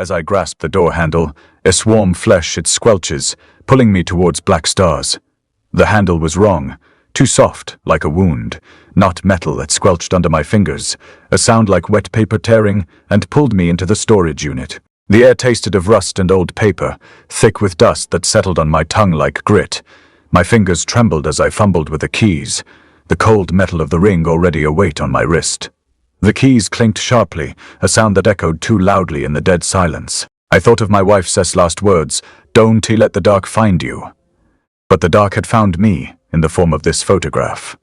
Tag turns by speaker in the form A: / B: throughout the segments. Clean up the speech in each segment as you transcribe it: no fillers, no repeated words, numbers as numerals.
A: As I grasp the door handle, a swarm flesh it squelches, pulling me towards black stars. The handle was wrong. Too soft, like a wound. Not metal that squelched under my fingers. A sound like wet paper tearing, and pulled me into the storage unit. The air tasted of rust and old paper, thick with dust that settled on my tongue like grit. My fingers trembled as I fumbled with the keys. The cold metal of the ring already a weight on my wrist. The keys clinked sharply, a sound that echoed too loudly in the dead silence. I thought of my wife's last words, "Don't let the dark find you." But the dark had found me, in the form of this photograph.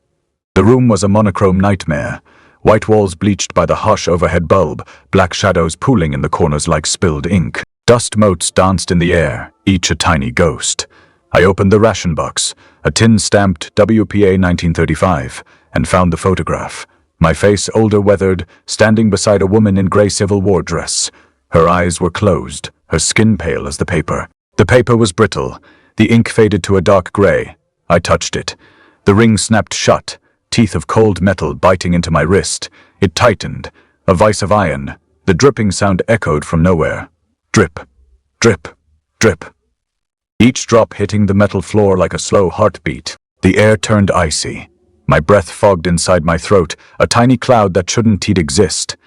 A: The room was a monochrome nightmare. White walls bleached by the harsh overhead bulb, black shadows pooling in the corners like spilled ink. Dust motes danced in the air, each a tiny ghost. I opened the ration box, a tin stamped WPA 1935, and found the photograph. My face older weathered, standing beside a woman in grey Civil War dress. Her eyes were closed, her skin pale as the paper. The paper was brittle, the ink faded to a dark grey. I touched it. The ring snapped shut, teeth of cold metal biting into my wrist. It tightened, a vice of iron. The dripping sound echoed from nowhere. Drip, drip, drip. Each drop hitting the metal floor like a slow heartbeat. The air turned icy. My breath fogged inside my throat, a tiny cloud that shouldn't exist.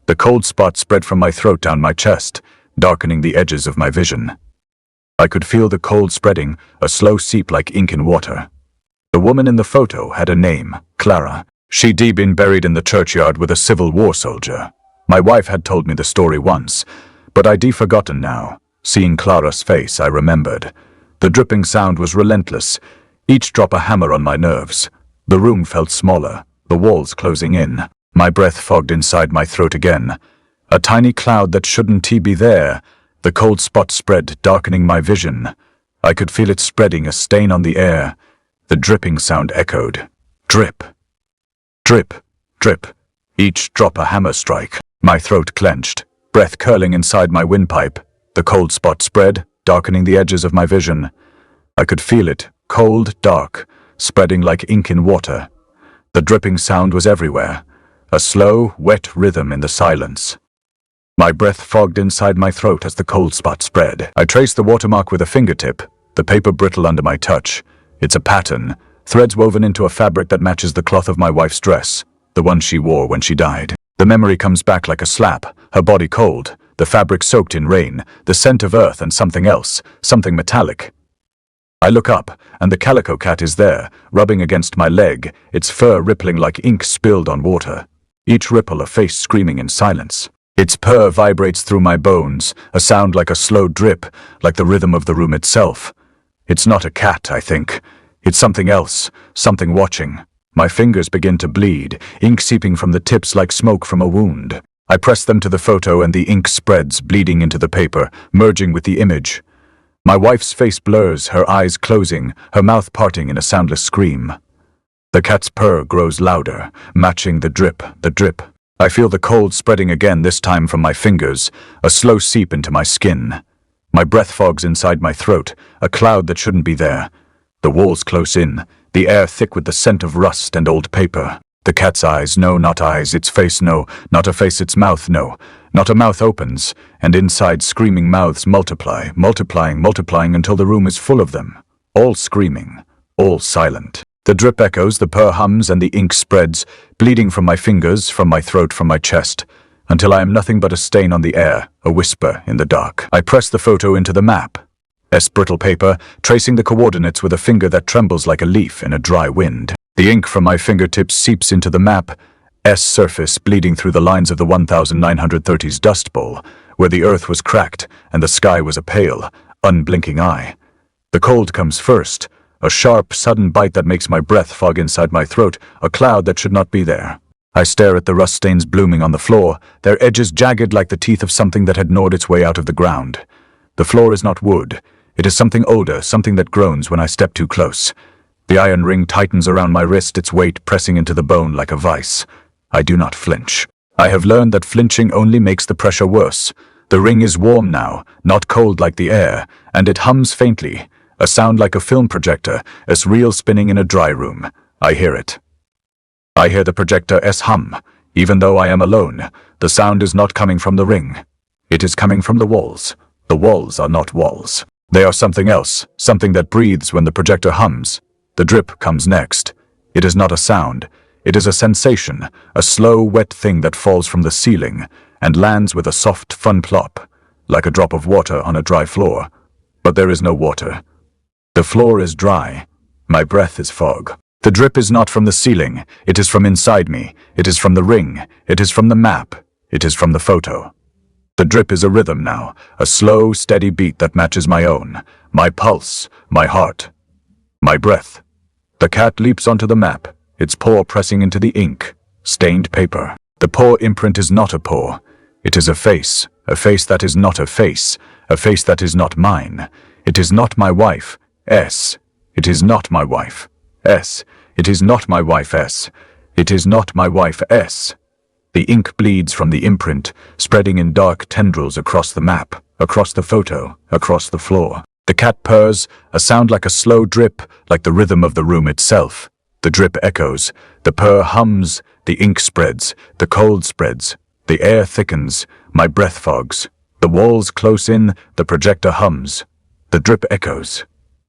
A: The cold spot spread from my throat down my chest, darkening the edges of my vision. I could feel the cold spreading, a slow seep like ink in water. The woman in the photo had a name, Clara. She'd been buried in the churchyard with a Civil War soldier. My wife had told me the story once, but I'd forgotten now. Seeing Clara's face, I remembered. The dripping sound was relentless, each drop a hammer on my nerves. The room felt smaller, the walls closing in. My breath fogged inside my throat again. A tiny cloud that shouldn't be there. The cold spot spread, darkening my vision. I could feel it spreading, a stain on the air. The dripping sound echoed. Drip. Drip. Drip. Each drop a hammer strike. My throat clenched, breath curling inside my windpipe. The cold spot spread, darkening the edges of my vision. I could feel it, cold, dark, spreading like ink in water. The dripping sound was everywhere, a slow, wet rhythm in the silence. My breath fogged inside my throat as the cold spot spread. I traced the watermark with a fingertip, the paper brittle under my touch. It's a pattern, threads woven into a fabric that matches the cloth of my wife's dress, the one she wore when she died. The memory comes back like a slap, her body cold, the fabric soaked in rain, the scent of earth and something else, something metallic. I look up, and the calico cat is there, rubbing against my leg, its fur rippling like ink spilled on water. Each ripple a face screaming in silence. Its purr vibrates through my bones, a sound like a slow drip, like the rhythm of the room itself. It's not a cat, I think. It's something else, something watching. My fingers begin to bleed, ink seeping from the tips like smoke from a wound. I press them to the photo and the ink spreads, bleeding into the paper, merging with the image. My wife's face blurs, her eyes closing, her mouth parting in a soundless scream. The cat's purr grows louder, matching the drip, the drip. I feel the cold spreading again, this time from my fingers, a slow seep into my skin. My breath fogs inside my throat, a cloud that shouldn't be there. The walls close in, the air thick with the scent of rust and old paper. The cat's eyes, no, not eyes, its face, no, not a face, its mouth, no. Not a mouth opens, and inside screaming mouths multiply, multiplying until the room is full of them. All screaming, all silent. The drip echoes, the purr hums, and the ink spreads, bleeding from my fingers, from my throat, from my chest, until I am nothing but a stain on the air, a whisper in the dark. I press the photo into the map. Brittle paper, tracing the coordinates with a finger that trembles like a leaf in a dry wind. The ink from my fingertips seeps into the map, surface bleeding through the lines of the 1930s Dust Bowl, where the earth was cracked and the sky was a pale, unblinking eye. The cold comes first, a sharp, sudden bite that makes my breath fog inside my throat, a cloud that should not be there. I stare at the rust stains blooming on the floor, their edges jagged like the teeth of something that had gnawed its way out of the ground. The floor is not wood. It is something older, something that groans when I step too close. The iron ring tightens around my wrist, its weight pressing into the bone like a vice. I do not flinch. I have learned that flinching only makes the pressure worse. The ring is warm now, not cold like the air, and it hums faintly, a sound like a film projector, as reel spinning in a dry room. I hear it. I hear the projector hum. Even though I am alone, the sound is not coming from the ring. It is coming from the walls. The walls are not walls. They are something else, something that breathes when the projector hums. The drip comes next. It is not a sound. It is a sensation, a slow, wet thing that falls from the ceiling and lands with a soft, fun plop, like a drop of water on a dry floor. But there is no water. The floor is dry. My breath is fog. The drip is not from the ceiling. It is from inside me. It is from the ring. It is from the map. It is from the photo. The drip is a rhythm now, a slow, steady beat that matches my own, my pulse, my heart, my breath. The cat leaps onto the map, its paw pressing into the ink, stained paper. The paw imprint is not a paw. It is a face that is not a face that is not mine. It is not my wife, S. It is not my wife, S. It is not my wife, S. It is not my wife, S. The ink bleeds from the imprint, spreading in dark tendrils across the map, across the photo, across the floor. The cat purrs, a sound like a slow drip, like the rhythm of the room itself. The drip echoes, the purr hums, the ink spreads, the cold spreads, the air thickens, my breath fogs. The walls close in, the projector hums. The drip echoes.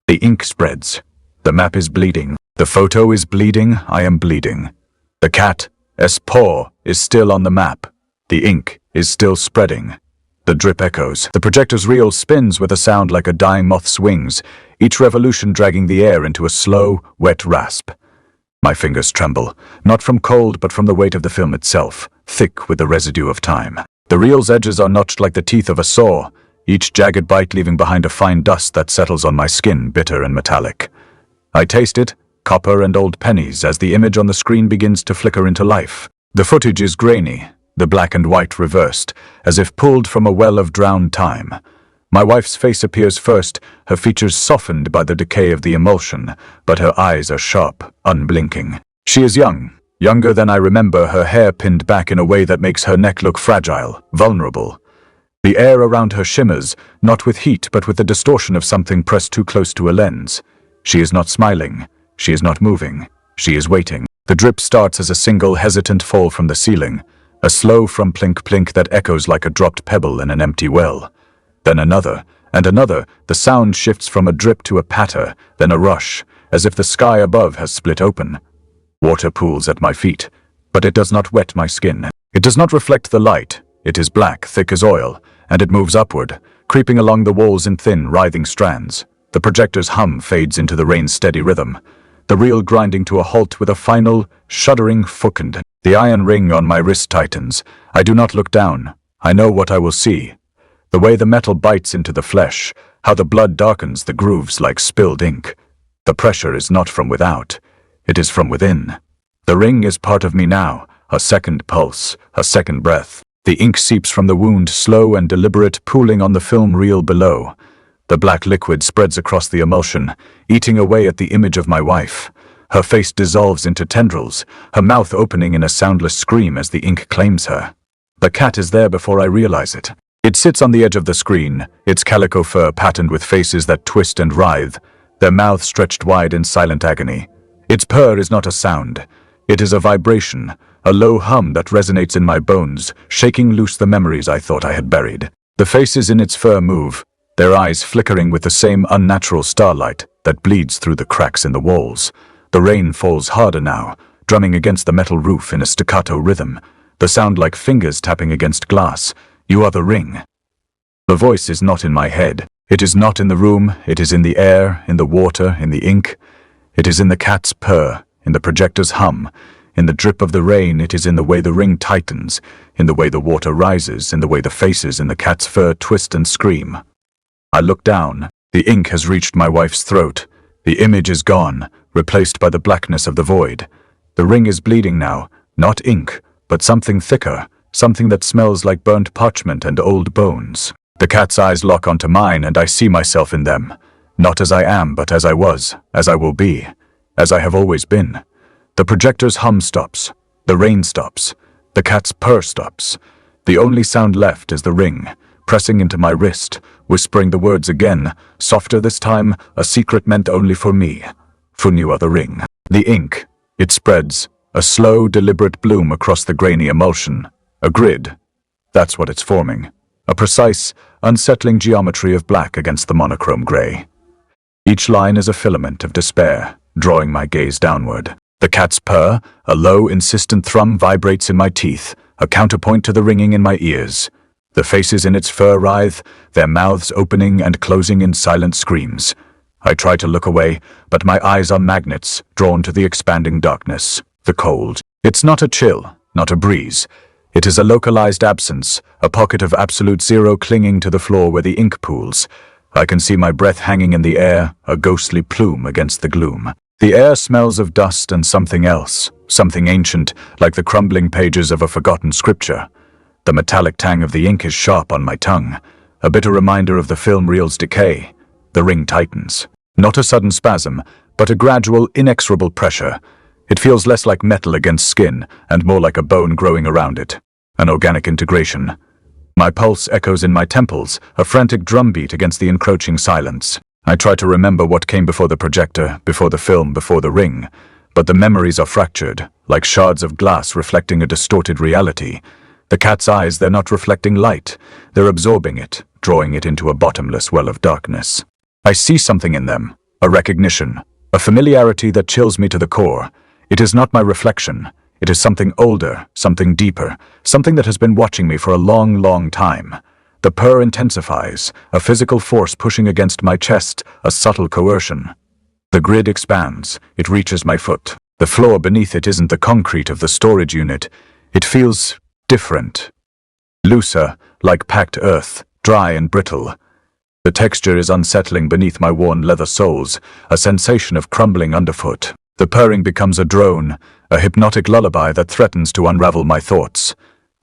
A: The ink spreads. The map is bleeding. The photo is bleeding, I am bleeding. The cat's paw is still on the map. The ink is still spreading. The drip echoes. The projector's reel spins with a sound like a dying moth's wings, each revolution dragging the air into a slow, wet rasp. My fingers tremble, not from cold but from the weight of the film itself, thick with the residue of time. The reel's edges are notched like the teeth of a saw, each jagged bite leaving behind a fine dust that settles on my skin, bitter and metallic. I taste it, copper and old pennies, as the image on the screen begins to flicker into life. The footage is grainy, the black and white reversed, as if pulled from a well of drowned time. My wife's face appears first, her features softened by the decay of the emulsion, but her eyes are sharp, unblinking. She is young, younger than I remember, her hair pinned back in a way that makes her neck look fragile, vulnerable. The air around her shimmers, not with heat but with the distortion of something pressed too close to a lens. She is not smiling. She is not moving. She is waiting. The drip starts as a single hesitant fall from the ceiling, a slow from plink-plink that echoes like a dropped pebble in an empty well. Then another, and another. The sound shifts from a drip to a patter, then a rush, as if the sky above has split open. Water pools at my feet, but it does not wet my skin. It does not reflect the light. It is black, thick as oil, and it moves upward, creeping along the walls in thin, writhing strands. The projector's hum fades into the rain's steady rhythm, the reel grinding to a halt with a final, shuddering fucking. The iron ring on my wrist tightens. I do not look down. I know what I will see. The way the metal bites into the flesh, how the blood darkens the grooves like spilled ink. The pressure is not from without. It is from within. The ring is part of me now, a second pulse, a second breath. The ink seeps from the wound, slow and deliberate, pooling on the film reel below. The black liquid spreads across the emulsion, eating away at the image of my wife. Her face dissolves into tendrils, her mouth opening in a soundless scream as the ink claims her. The cat is there before I realize it. It sits on the edge of the screen, its calico fur patterned with faces that twist and writhe, their mouths stretched wide in silent agony. Its purr is not a sound. It is a vibration, a low hum that resonates in my bones, shaking loose the memories I thought I had buried. The faces in its fur move, their eyes flickering with the same unnatural starlight that bleeds through the cracks in the walls. The rain falls harder now, drumming against the metal roof in a staccato rhythm, the sound like fingers tapping against glass. You are the ring. The voice is not in my head. It is not in the room. It is in the air, in the water, in the ink. It is in the cat's purr, in the projector's hum, in the drip of the rain. It is in the way the ring tightens, in the way the water rises, in the way the faces in the cat's fur twist and scream. I look down. The ink has reached my wife's throat. The image is gone, replaced by the blackness of the void. The ring is bleeding now, not ink, but something thicker, something that smells like burnt parchment and old bones. The cat's eyes lock onto mine, and I see myself in them. Not as I am, but as I was, as I will be, as I have always been. The projector's hum stops. The rain stops. The cat's purr stops. The only sound left is the ring, pressing into my wrist, whispering the words again, softer this time, a secret meant only for me. For you are the ring. The ink. It spreads, a slow, deliberate bloom across the grainy emulsion. A grid. That's what it's forming. a precise, unsettling geometry of black against the monochrome gray. Each line is a filament of despair, drawing my gaze downward. The cat's purr, a low, insistent thrum, vibrates in my teeth, a counterpoint to the ringing in my ears. The faces in its fur writhe, their mouths opening and closing in silent screams. I try to look away, but my eyes are magnets, drawn to the expanding darkness, the cold. It's not a chill, not a breeze. It is a localized absence, a pocket of absolute zero clinging to the floor where the ink pools. I can see my breath hanging in the air, a ghostly plume against the gloom. The air smells of dust and something else, something ancient, like the crumbling pages of a forgotten scripture. The metallic tang of the ink is sharp on my tongue, a bitter reminder of the film reel's decay. The ring tightens. Not a sudden spasm, but a gradual, inexorable pressure. It feels less like metal against skin, and more like a bone growing around it. An organic integration. My pulse echoes in my temples, a frantic drumbeat against the encroaching silence. I try to remember what came before the projector, before the film, before the ring. But the memories are fractured, like shards of glass reflecting a distorted reality. The cat's eyes, they're not reflecting light. They're absorbing it, drawing it into a bottomless well of darkness. I see something in them, a recognition, a familiarity that chills me to the core. It is not my reflection. It is something older, something deeper, something that has been watching me for a long, long time. The purr intensifies, a physical force pushing against my chest, a subtle coercion. The grid expands. It reaches my foot. The floor beneath it isn't the concrete of the storage unit. It feels different. Looser, like packed earth, dry and brittle. The texture is unsettling beneath my worn leather soles, a sensation of crumbling underfoot. The purring becomes a drone, a hypnotic lullaby that threatens to unravel my thoughts.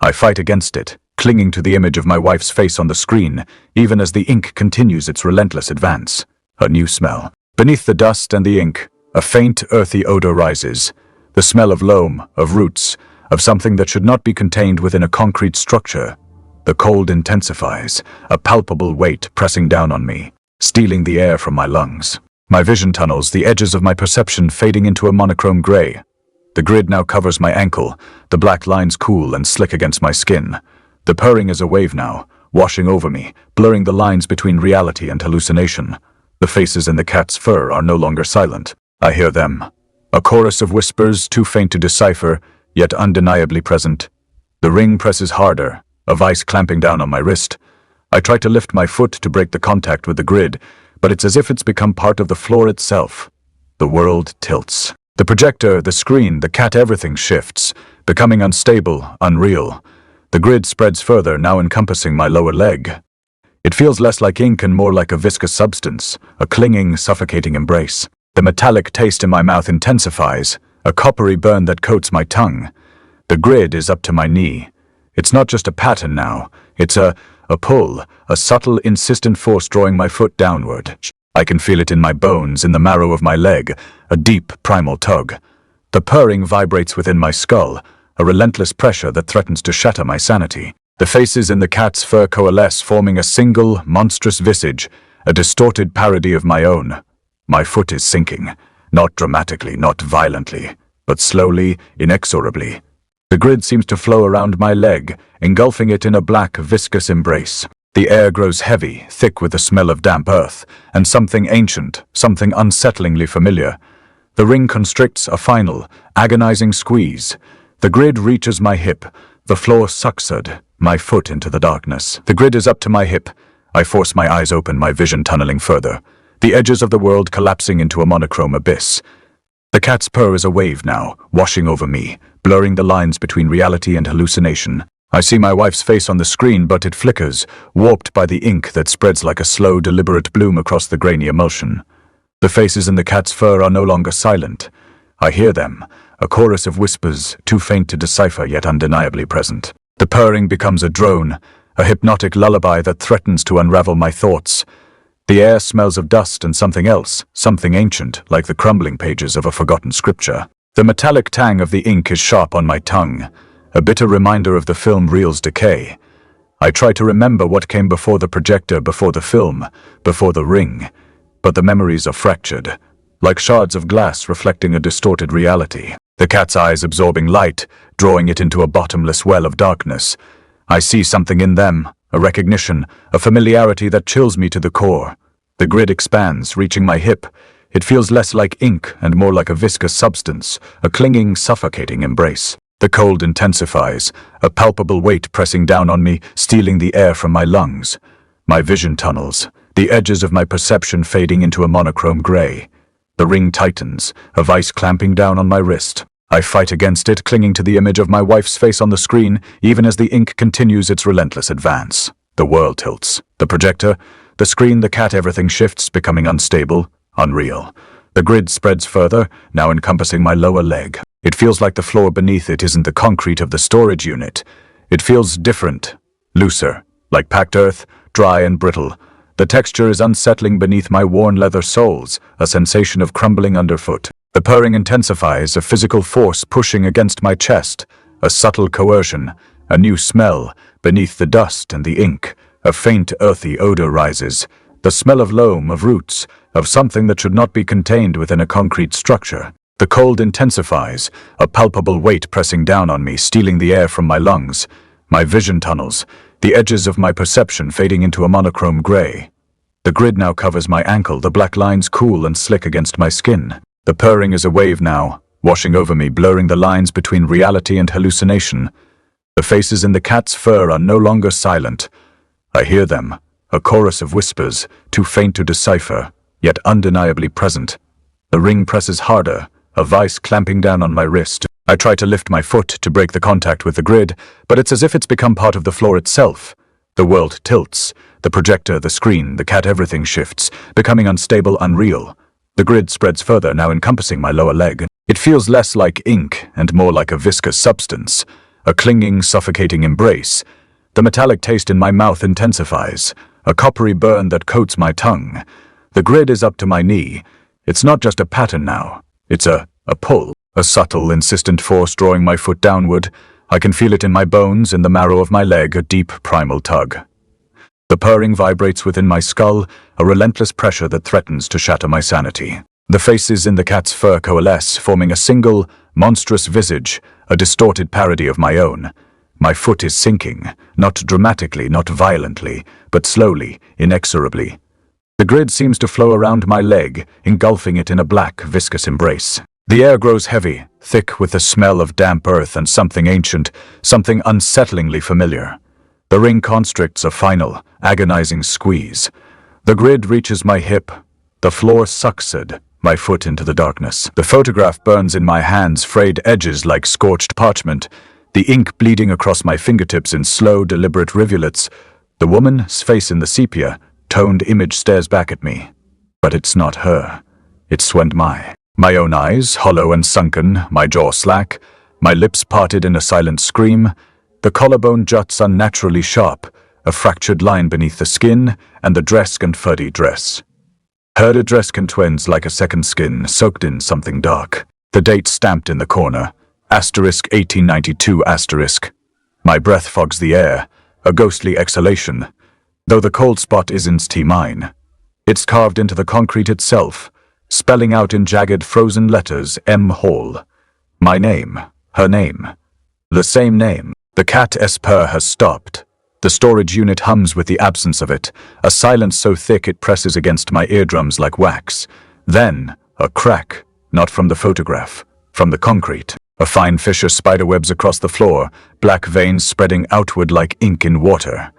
A: I fight against it, clinging to the image of my wife's face on the screen, even as the ink continues its relentless advance. A new smell. Beneath the dust and the ink, a faint, earthy odor rises. The smell of loam, of roots, of something that should not be contained within a concrete structure. The cold intensifies, a palpable weight pressing down on me, stealing the air from my lungs. My vision tunnels, the edges of my perception fading into a monochrome gray. The grid now covers my ankle, the black lines cool and slick against my skin. The purring is a wave now, washing over me, blurring the lines between reality and hallucination. The faces in the cat's fur are no longer silent. I hear them. A chorus of whispers, too faint to decipher, yet undeniably present. The ring presses harder, a vice clamping down on my wrist. I try to lift my foot to break the contact with the grid, but it's as if it's become part of the floor itself. The world tilts. The projector, the screen, the cat, everything shifts, becoming unstable, unreal. The grid spreads further, now encompassing my lower leg. It feels less like ink and more like a viscous substance, a clinging, suffocating embrace. The metallic taste in my mouth intensifies, a coppery burn that coats my tongue. The grid is up to my knee. It's not just a pattern now. It's a pull, a subtle, insistent force drawing my foot downward. I can feel it in my bones, in the marrow of my leg, a deep, primal tug. The purring vibrates within my skull, a relentless pressure that threatens to shatter my sanity. The faces in the cat's fur coalesce, forming a single, monstrous visage, a distorted parody of my own. My foot is sinking, not dramatically, not violently, but slowly, inexorably. The grid seems to flow around my leg, engulfing it in a black, viscous embrace. The air grows heavy, thick with the smell of damp earth, and something ancient, something unsettlingly familiar. The ring constricts, a final, agonizing squeeze. The grid reaches my hip. The floor succeed, my foot into the darkness. The grid is up to my hip. I force my eyes open, my vision tunneling further. The edges of the world collapsing into a monochrome abyss. The cat's purr is a wave now, washing over me, blurring the lines between reality and hallucination. I see my wife's face on the screen, but it flickers, warped by the ink that spreads like a slow, deliberate bloom across the grainy emulsion. The faces in the cat's fur are no longer silent. I hear them, a chorus of whispers, too faint to decipher yet undeniably present. The purring becomes a drone, a hypnotic lullaby that threatens to unravel my thoughts. The air smells of dust and something else, something ancient, like the crumbling pages of a forgotten scripture. The metallic tang of the ink is sharp on my tongue, a bitter reminder of the film reel's decay. I try to remember what came before the projector, before the film, before the ring, but the memories are fractured, like shards of glass reflecting a distorted reality. The cat's eyes absorbing light, drawing it into a bottomless well of darkness. I see something in them, a recognition, a familiarity that chills me to the core. The grid expands, reaching my hip. It feels less like ink and more like a viscous substance, a clinging, suffocating embrace. The cold intensifies, a palpable weight pressing down on me, stealing the air from my lungs. My vision tunnels, the edges of my perception fading into a monochrome gray. The ring tightens, a vice clamping down on my wrist. I fight against it, clinging to the image of my wife's face on the screen, even as the ink continues its relentless advance. The world tilts. The projector, the screen, the cat, everything shifts, becoming unstable, unreal. The grid spreads further, now encompassing my lower leg. It feels like the floor beneath it isn't the concrete of the storage unit. It feels different, looser, like packed earth, dry and brittle. The texture is unsettling beneath my worn leather soles, a sensation of crumbling underfoot. The purring intensifies, a physical force pushing against my chest, a subtle coercion, a new smell. Beneath the dust and the ink, a faint earthy odor rises, the smell of loam, of roots, of something that should not be contained within a concrete structure. The cold intensifies, a palpable weight pressing down on me, stealing the air from my lungs. My vision tunnels, the edges of my perception fading into a monochrome gray. The grid now covers my ankle, the black lines cool and slick against my skin. The purring is a wave now, washing over me, blurring the lines between reality and hallucination. The faces in the cat's fur are no longer silent. I hear them, a chorus of whispers, too faint to decipher, yet undeniably present. The ring presses harder, a vice clamping down on my wrist. I try to lift my foot to break the contact with the grid, but it's as if it's become part of the floor itself. The world tilts. The projector, the screen, the cat, everything shifts, becoming unstable, unreal. The grid spreads further, now encompassing my lower leg. It feels less like ink and more like a viscous substance, a clinging, suffocating embrace. The metallic taste in my mouth intensifies, a coppery burn that coats my tongue. The grid is up to my knee. It's not just a pattern now. It's a pull, a subtle, insistent force drawing my foot downward. I can feel it in my bones, in the marrow of my leg, a deep, primal tug. The purring vibrates within my skull, a relentless pressure that threatens to shatter my sanity. The faces in the cat's fur coalesce, forming a single, monstrous visage, a distorted parody of my own. My foot is sinking, not dramatically, not violently, but slowly, inexorably. The grid seems to flow around my leg, engulfing it in a black, viscous embrace. The air grows heavy, thick with the smell of damp earth and something ancient, something unsettlingly familiar. The ring constricts a final, agonizing squeeze. The grid reaches my hip. The floor sucks my foot into the darkness. The photograph burns in my hands, frayed edges like scorched parchment, the ink bleeding across my fingertips in slow, deliberate rivulets. The woman's face in the sepia-toned image stares back at me. But it's not her. It's Swendmai. My own eyes, hollow and sunken, my jaw slack, my lips parted in a silent scream. The collarbone juts unnaturally sharp, a fractured line beneath the skin, and the dress and furry dress. Her dress contwins like a second skin, soaked in something dark. The date stamped in the corner, *1892*. My breath fogs the air, a ghostly exhalation, though the cold spot isn't mine. It's carved into the concrete itself, spelling out in jagged frozen letters, M. Hall. My name, her name, the same name. The cat's purr has stopped. The storage unit hums with the absence of it, a silence so thick it presses against my eardrums like wax. Then, a crack, not from the photograph, from the concrete. A fine fissure spiderwebs across the floor, black veins spreading outward like ink in water.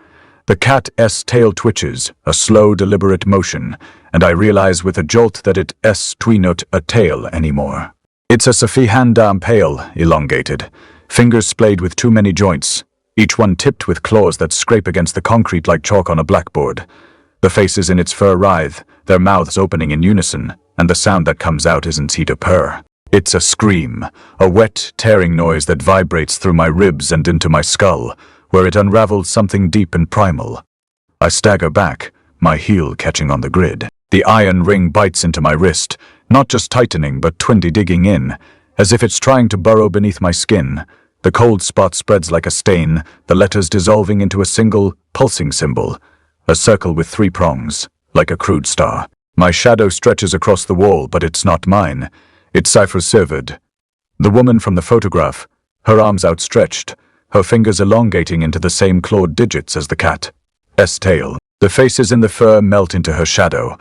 A: The cat's tail twitches, a slow, deliberate motion, and I realize with a jolt that it's not a tail anymore. It's a Safihandam pale, elongated, fingers splayed with too many joints, each one tipped with claws that scrape against the concrete like chalk on a blackboard. The faces in its fur writhe, their mouths opening in unison, and the sound that comes out isn't a purr. It's a scream, a wet, tearing noise that vibrates through my ribs and into my skull, where it unravels something deep and primal. I stagger back, my heel catching on the grid. The iron ring bites into my wrist, not just tightening but digging in, as if it's trying to burrow beneath my skin. The cold spot spreads like a stain, the letters dissolving into a single, pulsing symbol, a circle with 3 prongs, like a crude star. My shadow stretches across the wall, but it's not mine. It's cipher-severed. The woman from the photograph, her arms outstretched, her fingers elongating into the same clawed digits as the cat. cat's tail. The faces in the fur melt into her shadow,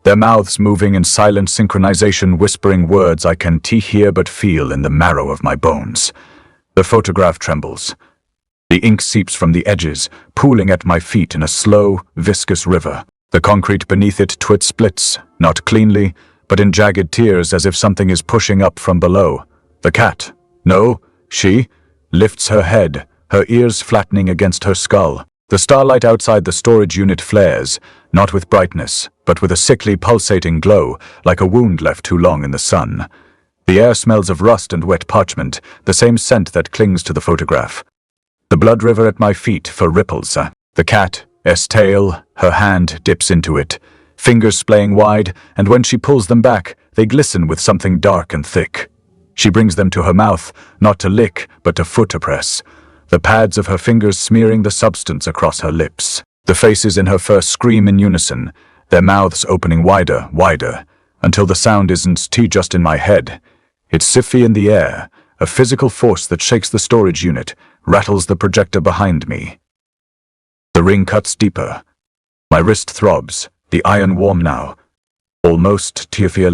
A: their mouths moving in silent synchronization, whispering words I can hear but feel in the marrow of my bones. The photograph trembles. The ink seeps from the edges, pooling at my feet in a slow, viscous river. The concrete beneath it splits, not cleanly, but in jagged tears as if something is pushing up from below. The cat, no, she, lifts her head, her ears flattening against her skull. The starlight outside the storage unit flares, not with brightness, but with a sickly pulsating glow, like a wound left too long in the sun. The air smells of rust and wet parchment, the same scent that clings to the photograph. The blood river at my feet ripples. The cat's tail, her hand dips into it, fingers splaying wide, and when she pulls them back, they glisten with something dark and thick. She brings them to her mouth, not to lick, but to foot press, the pads of her fingers smearing the substance across her lips. The faces in her fur scream in unison, their mouths opening wider, until the sound isn't just in my head. It's siffy in the air, a physical force that shakes the storage unit, rattles the projector behind me. The ring cuts deeper. My wrist throbs, the iron warm now, almost tearful.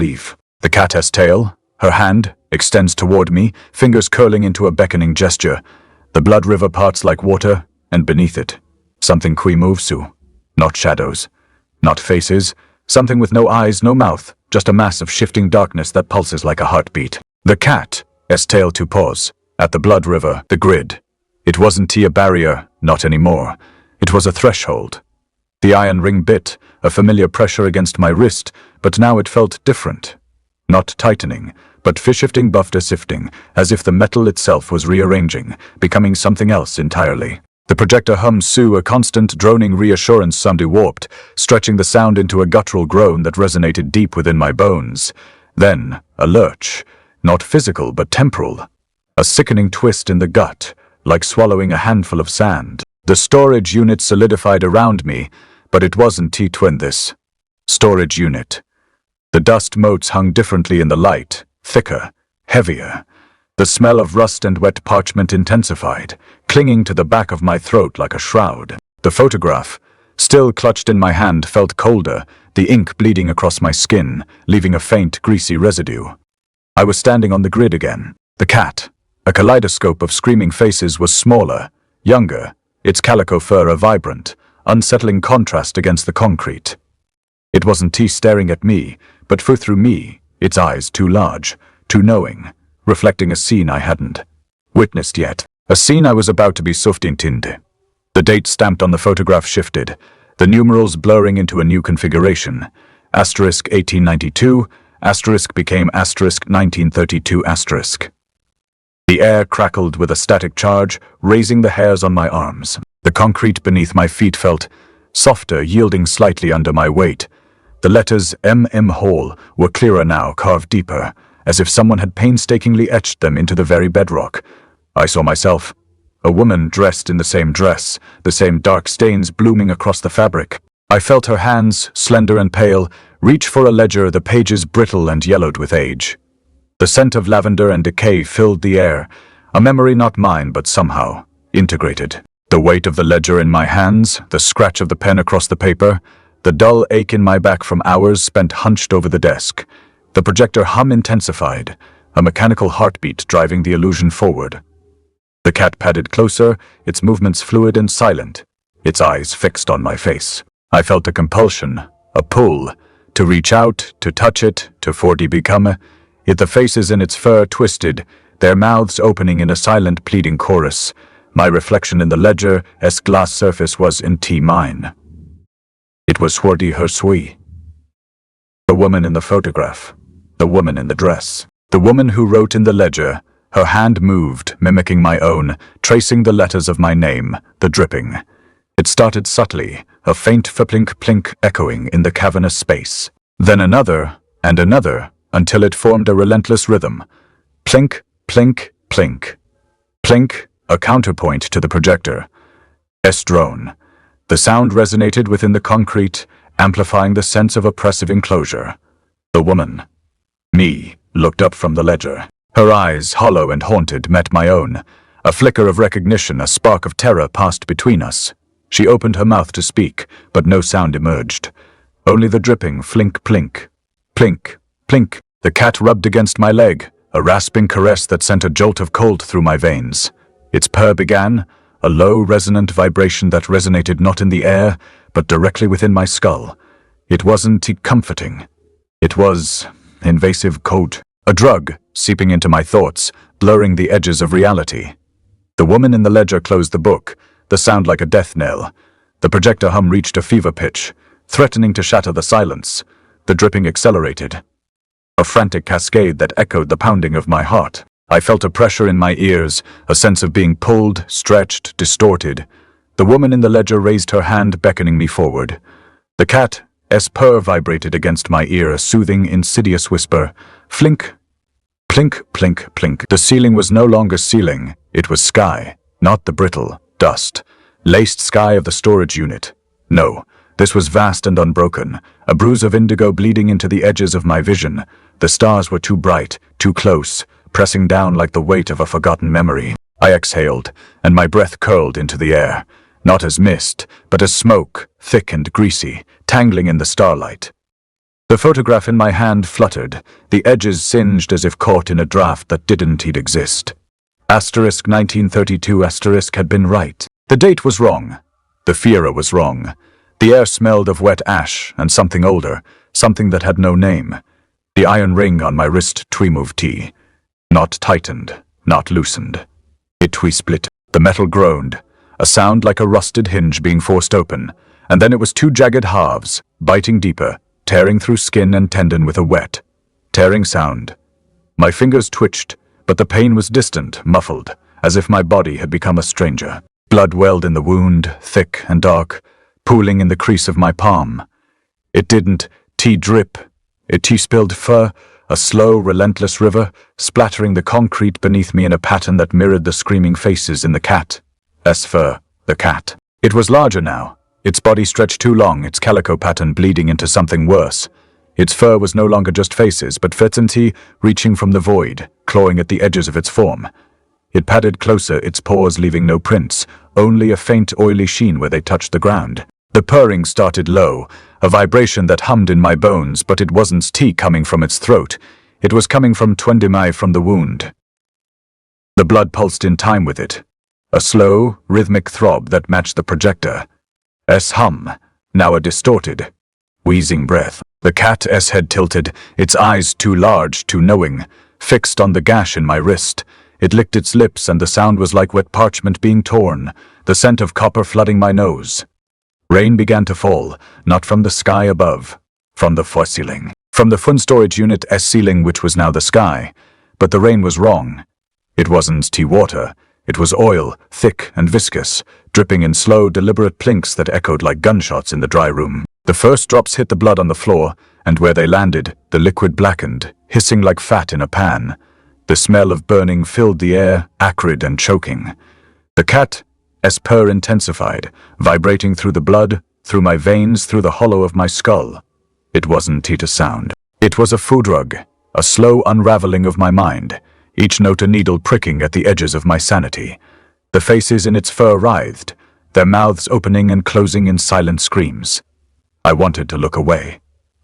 A: The cat's tail, her hand, extends toward me, fingers curling into a beckoning gesture. The blood river parts like water, and beneath it, something moves. Not shadows, not faces, something with no eyes, no mouth, just a mass of shifting darkness that pulses like a heartbeat. The cat's tail pause. At the blood river, the grid. It wasn't a barrier, not anymore. It was a threshold. The iron ring bit, a familiar pressure against my wrist, but now it felt different. Not tightening, but shifting, sifting, as if the metal itself was rearranging, becoming something else entirely. The projector hums a constant droning reassurance sound warped, stretching the sound into a guttural groan that resonated deep within my bones. Then, a lurch, not physical but temporal. A sickening twist in the gut, like swallowing a handful of sand. The storage unit solidified around me, but it wasn't twin this. Storage unit. The dust motes hung differently in the light, thicker, heavier. The smell of rust and wet parchment intensified, clinging to the back of my throat like a shroud. The photograph, still clutched in my hand, felt colder, the ink bleeding across my skin, leaving a faint, greasy residue. I was standing on the grid again. The cat, a kaleidoscope of screaming faces, was smaller, younger, its calico fur a vibrant, unsettling contrast against the concrete. It wasn't staring at me, but through me, its eyes too large, too knowing, reflecting a scene I hadn't witnessed yet. A scene I was about to be soaked into. The date stamped on the photograph shifted, the numerals blurring into a new configuration. Asterisk 1892, asterisk became asterisk 1932 asterisk. The air crackled with a static charge, raising the hairs on my arms. The concrete beneath my feet felt softer, yielding slightly under my weight. The letters M.M. Hall were clearer now, carved deeper, as if someone had painstakingly etched them into the very bedrock. I saw myself, a woman dressed in the same dress, the same dark stains blooming across the fabric. I felt her hands, slender and pale, reach for a ledger, the pages brittle and yellowed with age. The scent of lavender and decay filled the air, a memory not mine but somehow integrated. The weight of the ledger in my hands, the scratch of the pen across the paper, the dull ache in my back from hours spent hunched over the desk. The projector hum intensified, a mechanical heartbeat driving the illusion forward. The cat padded closer, its movements fluid and silent, its eyes fixed on my face. I felt a compulsion, a pull, to reach out, to touch it, to 4D become. Yet the faces in its fur twisted, their mouths opening in a silent pleading chorus. My reflection in the ledger's glass surface was in mine. It was Swardy her sui. The woman in the photograph. The woman in the dress. The woman who wrote in the ledger. Her hand moved, mimicking my own, tracing the letters of my name, the dripping. It started subtly, a faint plink echoing in the cavernous space. Then another, and another, until it formed a relentless rhythm. Plink, plink, plink. Plink, a counterpoint to the projector. S-drone. The sound resonated within the concrete, amplifying the sense of oppressive enclosure. The woman, me, looked up from the ledger. Her eyes, hollow and haunted, met my own. A flicker of recognition, a spark of terror passed between us. She opened her mouth to speak, but no sound emerged. Only the dripping flink-plink. Plink, plink. The cat rubbed against my leg, a rasping caress that sent a jolt of cold through my veins. Its purr began, a low, resonant vibration that resonated not in the air, but directly within my skull. It wasn't comforting. It was invasive cold. A drug seeping into my thoughts, blurring the edges of reality. The woman in the ledger closed the book, the sound like a death knell. The projector hum reached a fever pitch, threatening to shatter the silence. The dripping accelerated. A frantic cascade that echoed the pounding of my heart. I felt a pressure in my ears, a sense of being pulled, stretched, distorted. The woman in the ledger raised her hand, beckoning me forward. The cat's purr vibrated against my ear, a soothing, insidious whisper. Flink, plink, plink, plink. The ceiling was no longer ceiling. It was sky, not the brittle, dust, laced sky of the storage unit. No, this was vast and unbroken, a bruise of indigo bleeding into the edges of my vision. The stars were too bright, too close, pressing down like the weight of a forgotten memory. I exhaled, and my breath curled into the air, not as mist, but as smoke, thick and greasy, tangling in the starlight. The photograph in my hand fluttered, the edges singed as if caught in a draft that didn't exist. Asterisk 1932 asterisk had been right. The date was wrong. The Fiera was wrong. The air smelled of wet ash and something older, something that had no name. The iron ring on my wrist moved T. Not tightened, not loosened. It split. The metal groaned, a sound like a rusted hinge being forced open, and then it was two jagged halves, biting deeper, tearing through skin and tendon with a wet, tearing sound. My fingers twitched, but the pain was distant, muffled, as if my body had become a stranger. Blood welled in the wound, thick and dark, pooling in the crease of my palm. It didn't drip. It spilled fur, a slow, relentless river, splattering the concrete beneath me in a pattern that mirrored the screaming faces in the cat's fur, the cat. It was larger now. Its body stretched too long, its calico pattern bleeding into something worse. Its fur was no longer just faces, but fetentity reaching from the void, clawing at the edges of its form. It padded closer, its paws leaving no prints, only a faint oily sheen where they touched the ground. The purring started low, a vibration that hummed in my bones, but it wasn't coming from its throat. It was coming from Twendimai, from the wound. The blood pulsed in time with it, a slow, rhythmic throb that matched the projector's hum, now a distorted, wheezing breath. The cat's head tilted, its eyes too large, too knowing, fixed on the gash in my wrist. It licked its lips, and the sound was like wet parchment being torn, the scent of copper flooding my nose. Rain began to fall, not from the sky above, from the ceiling. From the fun storage unit's ceiling, which was now the sky. But the rain was wrong. It wasn't water. It was oil, thick and viscous, dripping in slow, deliberate plinks that echoed like gunshots in the dry room. The first drops hit the blood on the floor, and where they landed, the liquid blackened, hissing like fat in a pan. The smell of burning filled the air, acrid and choking. The cat's purr intensified, vibrating through the blood, through my veins, through the hollow of my skull. It wasn't a sound. It was a food drug, a slow unraveling of my mind, each note a needle pricking at the edges of my sanity. The faces in its fur writhed, their mouths opening and closing in silent screams. I wanted to look away.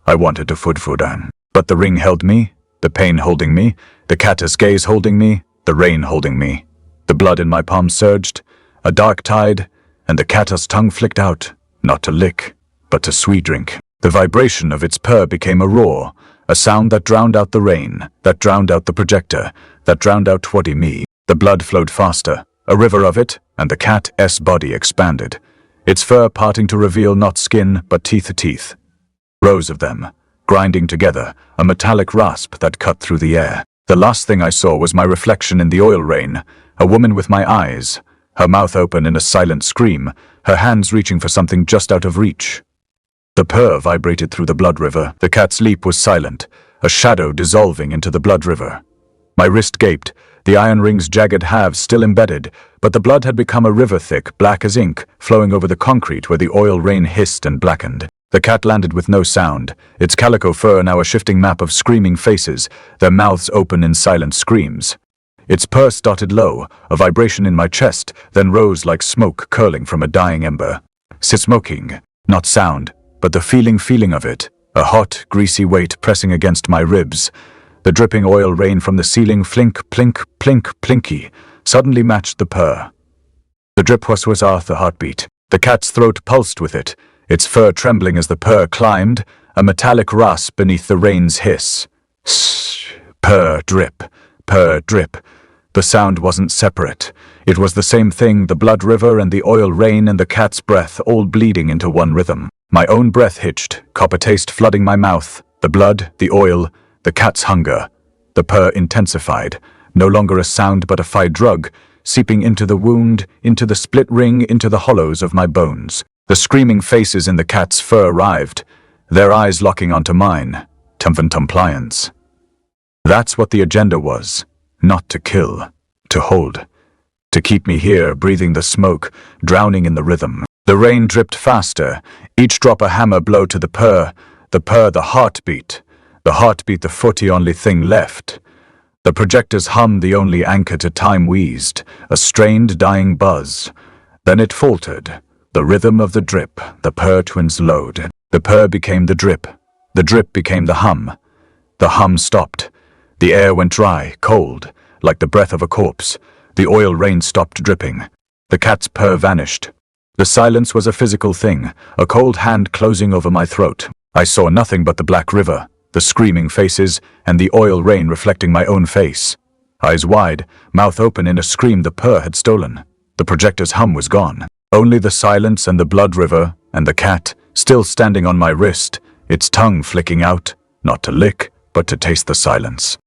A: I wanted to food-on. But the ring held me, the pain holding me, the cat's gaze holding me, the rain holding me. The blood in my palm surged, a dark tide, and the cat's tongue flicked out, not to lick, but to sweet drink. The vibration of its purr became a roar, a sound that drowned out the rain, that drowned out the projector, that drowned out me. The blood flowed faster, a river of it, and the cat's body expanded, its fur parting to reveal not skin, but teeth. Rows of them, grinding together, a metallic rasp that cut through the air. The last thing I saw was my reflection in the oil rain, a woman with my eyes, her mouth open in a silent scream, her hands reaching for something just out of reach. The purr vibrated through the blood river. The cat's leap was silent, a shadow dissolving into the blood river. My wrist gaped, the iron ring's jagged halves still embedded, but the blood had become a river thick, black as ink, flowing over the concrete where the oil rain hissed and blackened. The cat landed with no sound, its calico fur now a shifting map of screaming faces, their mouths open in silent screams. Its purr started low, a vibration in my chest, then rose like smoke curling from a dying ember. smoking. Not sound, but the feeling of it. A hot, greasy weight pressing against my ribs. The dripping oil rain from the ceiling, flink, plink, plink, plinky, suddenly matched the purr. The drip was the heartbeat. The cat's throat pulsed with it, its fur trembling as the purr climbed, a metallic rasp beneath the rain's hiss. Ssh, purr, drip, purr, drip. The sound wasn't separate. It was the same thing, the blood river and the oil rain and the cat's breath all bleeding into one rhythm. My own breath hitched, copper taste flooding my mouth. The blood, the oil, the cat's hunger. The purr intensified, no longer a sound but a fight drug, seeping into the wound, into the split ring, into the hollows of my bones. The screaming faces in the cat's fur arrived, their eyes locking onto mine. Compliance. That's what the agenda was. Not to kill, to hold. To keep me here, breathing the smoke, drowning in the rhythm. The rain dripped faster, each drop a hammer blow to the purr, the heartbeat. The heartbeat, the footy only thing left. The projector's hum, the only anchor to time, wheezed, a strained, dying buzz. Then it faltered, the rhythm of the drip, the purr twins load. The purr became the drip became the hum. The hum stopped. The air went dry, cold, like the breath of a corpse. The oil rain stopped dripping. The cat's purr vanished. The silence was a physical thing, a cold hand closing over my throat. I saw nothing but the black river, the screaming faces, and the oil rain reflecting my own face. Eyes wide, mouth open in a scream the purr had stolen. The projector's hum was gone. Only the silence and the blood river, and the cat, still standing on my wrist, its tongue flicking out, not to lick, but to taste the silence.